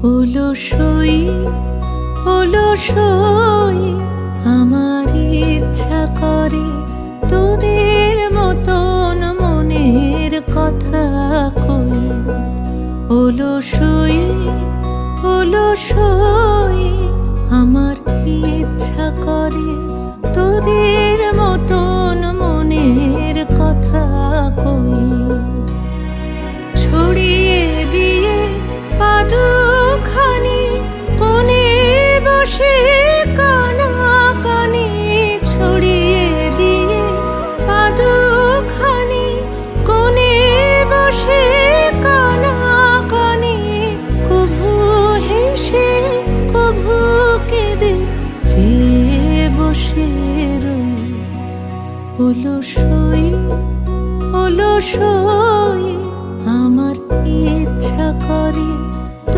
অলসই অলসই আমার ইচ্ছা করে তোদের মতন মনের কথা কই। অলসই অলসই আমার ইচ্ছা করে তোদের মতন মনের কথা কই। ছড়িয়ে দিয়ে পাদুখানি কোণে বসে কানাকানি, ছড়িয়ে দিয়ে পাদুখানি কোণে বসে কানাকানি, কভু হেসে কভু কেঁদে চেয়ে বসে রই। অলসই অলসই